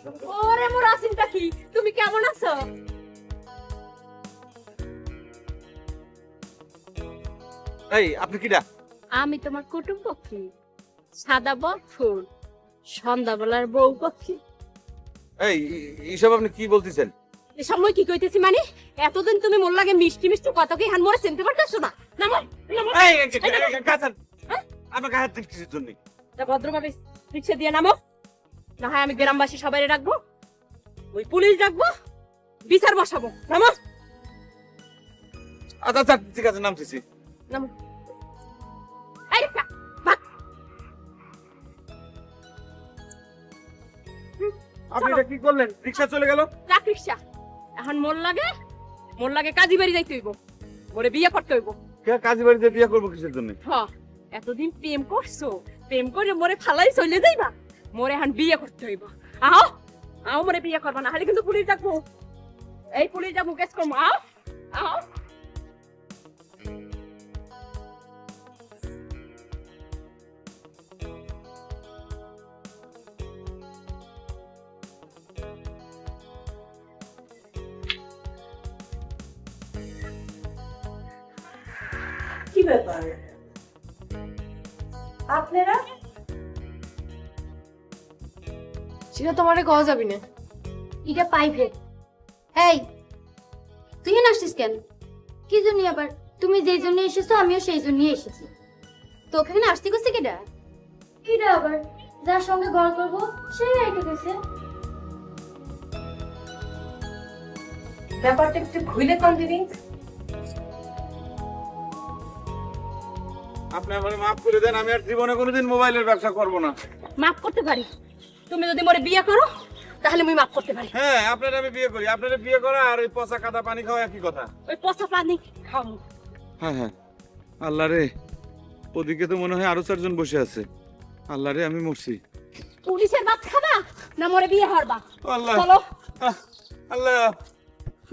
ওরে মোর আসিনটা কি, তুমি কেমন আছো? এই আপনি কিডা? আমি তোমার কুটুম পক্ষী, সাদা বকফুল, সন্ধ্যাবেলার বউ পক্ষী। এই এইসব আপনি কি বলতেছেন? এই সময় কি কইতেছি মানে? এতদিন তুমি মোর লাগে মিষ্টি মিষ্টি কথা কি হান মোরে চিনতে পারতেছো না? নামো নামো। এই কাছেন আপনি গায়ে হাত দিন কিসের জন্য? তা ভদ্রভাবে রিকশা দিয়ে নামো, না হয় আমি গ্রামবাসী সবাই রাখবো, ওই পুলিশ রাখবো, বিচার বসাবো। নামো। আচ্ছা আচ্ছা ঠিক আছে নামতেছি। নামো। এই রিকশা ভাগ। আপনি এটা কি করলেন? রিকশা চলে গেল। রাখ রিকশা। এখন মোর লাগে কাজী বাড়ি যাইতে হইব, মোরে বিয়ে করতে হইব। কে কাজী বাড়িতে বিয়ে করবো কিসের জন্য? হ্যাঁ, এতদিন প্রেম করছো, প্রেম করে মোরে ফালাই চলে যাইবা, মোরে এখন বিয়ে করতে হইব। আও আও, মোরে বিয়ে করবা না হলে কিন্তু পুলিশ ডাকবো। এই পুলিশ যাবো, কেস করবো। আও আও। কি ব্যাপার আপনারা? সেটা তোমারে কওয়া যাবি না। এটা প্রাইভেট। এই তুই না আসছিস কেন? কি জন্য আবার? তুমি যেই জন্য এসেছো আমিও সেই জন্যই এসেছি। তোকে এখানে আসতে গেছে কেডা? কেডা আবার? যার সঙ্গে ঘর করবো সেই আইতে গেছে। ব্যাপারটা একটু খুলে কম দিবি। আপনি আমাকে মাফ করে দেন, আমি আর জীবনে কোনোদিন মোবাইলের ব্যবসা করব না। মাফ করতে পারি, তুমি যদি মোরে বিয়ে করো তাহলে আমি মাফ করতে পারি। হ্যাঁ আপনারা আমি বিয়ে করি, আপনারা বিয়ে করা আর ওই পচা কাদা পানি খাওয়া একই কথা। ওই পচা পানি খাবো। হ্যাঁ হ্যাঁ আল্লাহ রে, ওদিকে তো মনে হয় আরো 4 জন বসে আছে। আল্লাহ রে আমি মরছি। পুলিশের ভাত খাবা না মোরে বিয়ে হরবা? আল্লাহ চলো। আল্লাহ।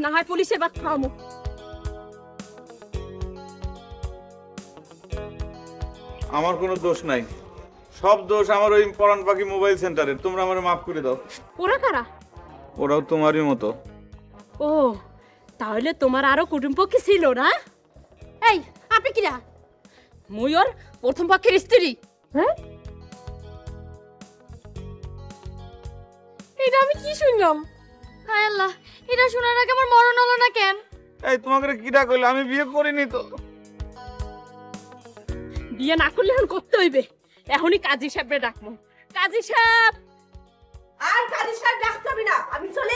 না হয় পুলিশের ভাত খাওয়াবো। আমার কোনো দোষ নাই, সব দোষ আমার ওই পরান পাখি মোবাইল সেন্টারের। তোমরা আমারে মাফ করে দাও। ওরা কারা? ওরাও তোমারই মতো। ও, তাহলে তোমার আরো কুটুম্বকে ছিল না? এই আপনি কিরা? মুই ওর প্রথম পক্ষের স্ত্রী। হ্যাঁ, এটা আমি কি শুনলাম? হায় আল্লাহ, এটা শোনার আগে আমার মরণ হলো না কেন? এই তোমাকে কিডা কইলো? আমি বিয়ে করিনি তো। বিয়ে না করলে এখন করতে হইবে। এখনই কাজী সাহেবরে ডাকবো। কাজী সাহেব। আর কাজী সাহেব ডাকতে হবে না, আমি চলে